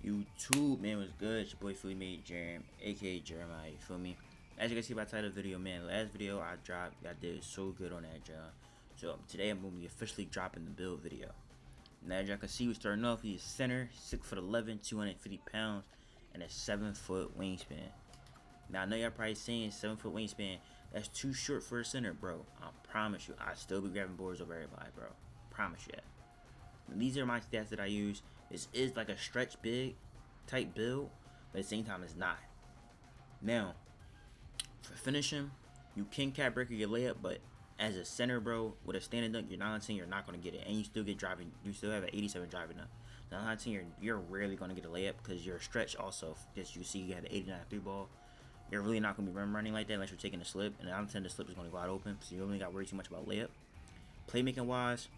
YouTube, man, was good? It's your boy Philly Made Jerem, aka Jeremiah, you feel me? As you can see by the title of the video, man, last video I dropped, I did so good on that job. So today I'm going to be officially dropping the build video. Now as y'all can see, we're starting off, he's center, 6'11", 250 pounds, and a 7-foot wingspan. Now I know y'all probably saying 7-foot wingspan, that's too short for a center, bro. I promise you, I still be grabbing boards over everybody, bro. Promise you that. And these are my stats that I use. This is like a stretch big type build, but at the same time it's not. Now, for finishing, you can cap breaker your layup, but as a center, bro, with a standing dunk, you're 9 you're not gonna get it, and you still get driving. You still have an 87 driving up. Now, 9 you're rarely gonna get a layup because you're a stretch. Also, as you see, you had an 89 3 ball. You're really not gonna be running like that unless you're taking a slip, and 9 the slip is gonna go out open, so you really got to worry too much about layup. Playmaking wise,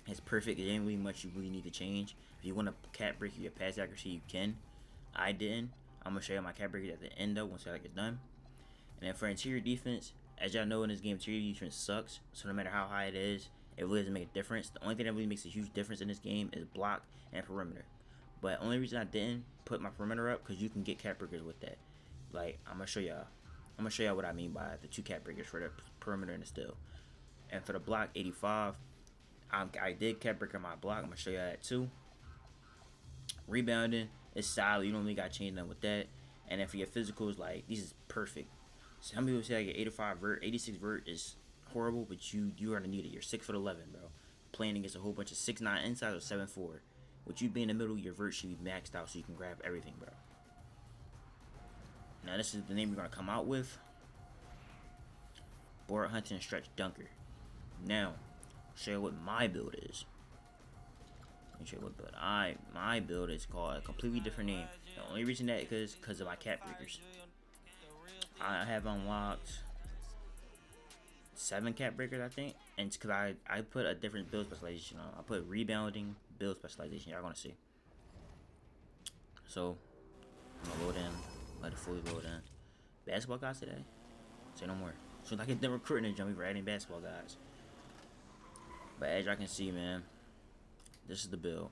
it's perfect. It ain't really much you really need to change. If you want to cap break your pass accuracy, you can. I didn't. I'm gonna show you my cap breakers at the end though once I get done. And then for interior defense, as y'all know in this game, interior defense sucks. So no matter how high it is, it really doesn't make a difference. The only thing that really makes a huge difference in this game is block and perimeter. But only reason I didn't put my perimeter up because you can get cap breakers with that. Like I'm gonna show y'all what I mean by the 2 cap breakers for the perimeter and the steal. And for the block 85. I did cap breaker my block. I'm gonna show you that too. Rebounding is solid. You don't really got to change nothing with that. And then for your physicals, like this is perfect. Some people say like your 85 vert, 86 vert is horrible, but you are gonna need it. You're 6'11", bro. Playing against a whole bunch of 6'9" inside or 7'4". With you being in the middle, your vert should be maxed out so you can grab everything, bro. Now this is the name you're gonna come out with. Board hunting stretch dunker. Now, show you what my build is. Let me show you what build my build is called a completely different name. The only reason that is because of my cap breakers. I have unlocked 7 cap breakers, I think, and it's because I put a different build specialization on. I put rebounding build specialization. Y'all gonna see. So I'm gonna load in, let it fully load in. Basketball guys today. Say no more. So I get done recruiting and jumping for adding basketball guys. But as y'all can see, man, this is the build.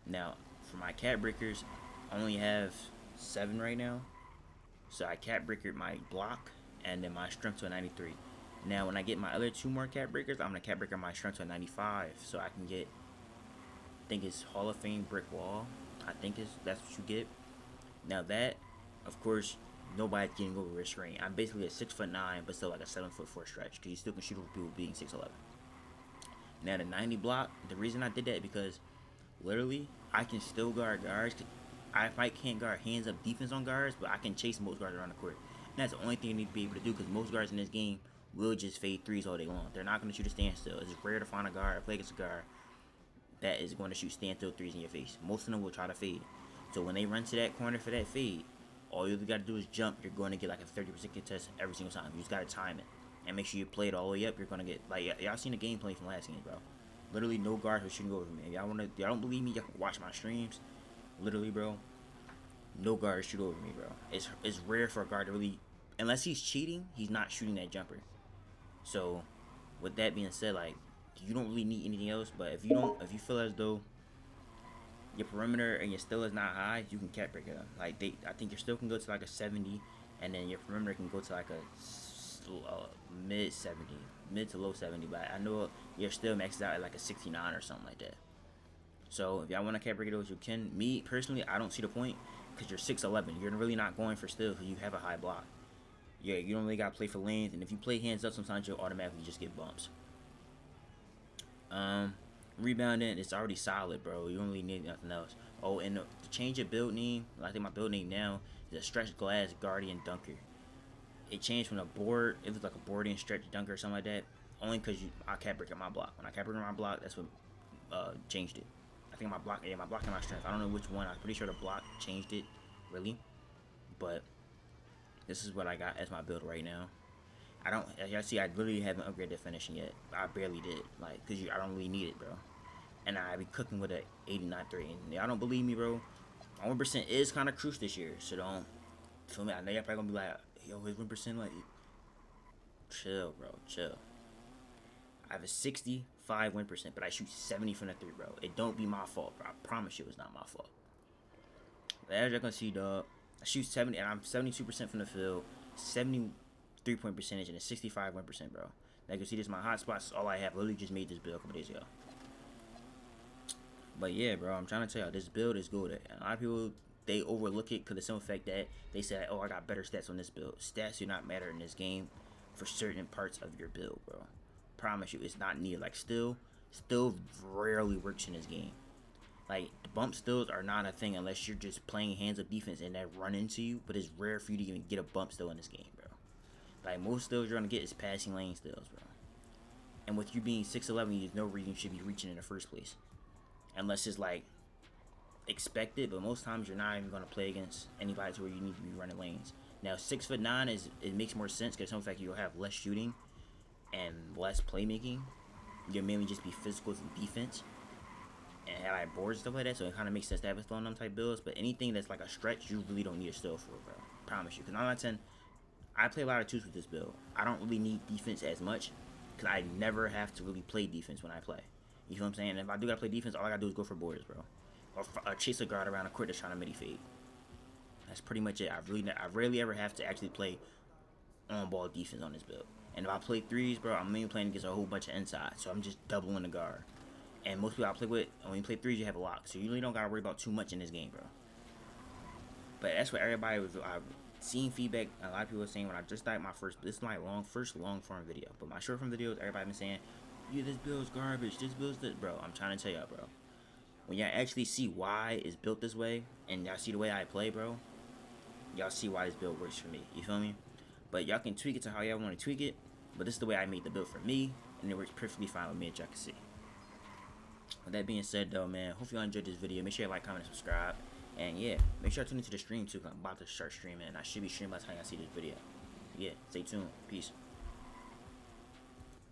Now, for my cap breakers, I only have 7 right now. So I cap breakered my block and then my strength to a 93. Now, when I get my other 2 more cap breakers, I'm gonna cap breaker my strength to a 95, so I can get, I think it's Hall of Fame brick wall. I think that's what you get. Now that, of course, nobody's getting over wrist screen. I'm basically a 6'9", but still like a 7'4" stretch, because you still can shoot over people being 6'11". Now the 90 block, the reason I did that because literally I can still guard guards. I can't guard hands up defense on guards, but I can chase most guards around the court. And that's the only thing you need to be able to do because most guards in this game will just fade threes all day long. They're not going to shoot a standstill. It's rare to find a guard, play against a guard that is going to shoot standstill threes in your face. Most of them will try to fade. So when they run to that corner for that fade, all you got to do is jump. You're going to get like a 30% contest every single time. You just got to time it. And make sure you play it all the way up. You're going to get, like, y'all seen the gameplay from last game, bro. Literally no guards were shooting over me. Y'all don't believe me, y'all can watch my streams. Literally, bro. No guards shoot over me, bro. It's rare for a guard to really, unless he's cheating, he's not shooting that jumper. So, with that being said, like, you don't really need anything else. But if you feel as though your perimeter and your steal is not high, you can cap break it up. Like I think your steal can go to like a 70, and then your perimeter can go to like a mid 70, mid to low 70. But I know your steal maxes out at like a 69 or something like that. So if y'all want to cap break those, you can. Me personally, I don't see the point because you're 6'11". You're really not going for steal because you have a high block. Yeah, you don't really got to play for lanes, and if you play hands up, sometimes you'll automatically just get bumps. Rebounding, it's already solid, bro. You don't really need nothing else. Oh, and to change your build name, I think my build name now is a stretch glass guardian dunker. It changed from a board, it was like a board and stretch dunker or something like that. Only because I cap break my block. When I cap break my block, that's what changed it. I think my block and my strength. I don't know which one. I'm pretty sure the block changed it, really. But this is what I got as my build right now. As y'all see, I literally haven't upgraded finishing yet. I barely did, like, cause I don't really need it, bro. And I be cooking with a 89.3. And y'all don't believe me, bro. My 1% is kind of crucial this year, so don't feel me. I know y'all probably gonna be like, yo, his 1% like, chill, bro, chill. I have a 65 win%, but I shoot 70 from the 3, bro. It don't be my fault, bro. I promise you, it's not my fault. As y'all can see, dog, I shoot 70, and I'm 72% from the field, 73-point percentage, and a 65 win%, bro. Now you can see this is my hot spots. All I have. Literally just made this build a couple days ago. But yeah, bro, I'm trying to tell you, this build is good. And a lot of people, they overlook it because the simple fact that they say, oh, I got better stats on this build. Stats do not matter in this game for certain parts of your build, bro. Promise you, it's not needed. Like, still rarely works in this game. Like, the bump stills are not a thing unless you're just playing hands of defense and that run into you. But it's rare for you to even get a bump still in this game, bro. Like, most stills you're going to get is passing lane stills, bro. And with you being 6'11", there's no reason you should be reaching in the first place. Unless it's, like, expected. But most times you're not even going to play against anybody to where you need to be running lanes. Now, 6'9", it makes more sense because some fact you'll have less shooting and less playmaking. You'll mainly just be physical to defense. And have like boards and stuff like that, so it kind of makes sense to have a still on them type builds. But anything that's like a stretch, you really don't need a still for, bro. Promise you. Because 9 out of 10, I play a lot of twos with this build. I don't really need defense as much because I never have to really play defense when I play. You feel what I'm saying? And if I do gotta play defense, all I gotta do is go for boards, bro, or chase a guard around a court that's trying to midi fade. That's pretty much it. I rarely ever have to actually play on ball defense on this build. And if I play threes, bro, I'm mainly playing against a whole bunch of inside, so I'm just doubling the guard. And most people I play with, when you play threes, you have a lock. So you really don't got to worry about too much in this game, bro. But that's what everybody was... I've seen feedback. A lot of people were saying when I just started my first... This is my first long-form video. But my short-form videos, everybody been saying, yeah, this build's garbage. This build's this... Bro, I'm trying to tell y'all, bro. When y'all actually see why it's built this way, and y'all see the way I play, bro, y'all see why this build works for me. You feel me? But y'all can tweak it to how y'all want to tweak it. But this is the way I made the build for me. And it works perfectly fine with me, as y'all can see. With that being said, though, man, hope y'all enjoyed this video. Make sure you like, comment, and subscribe. And yeah, make sure I tune into the stream too, because I'm about to start streaming. And I should be streaming by the time y'all see this video. Yeah, stay tuned. Peace.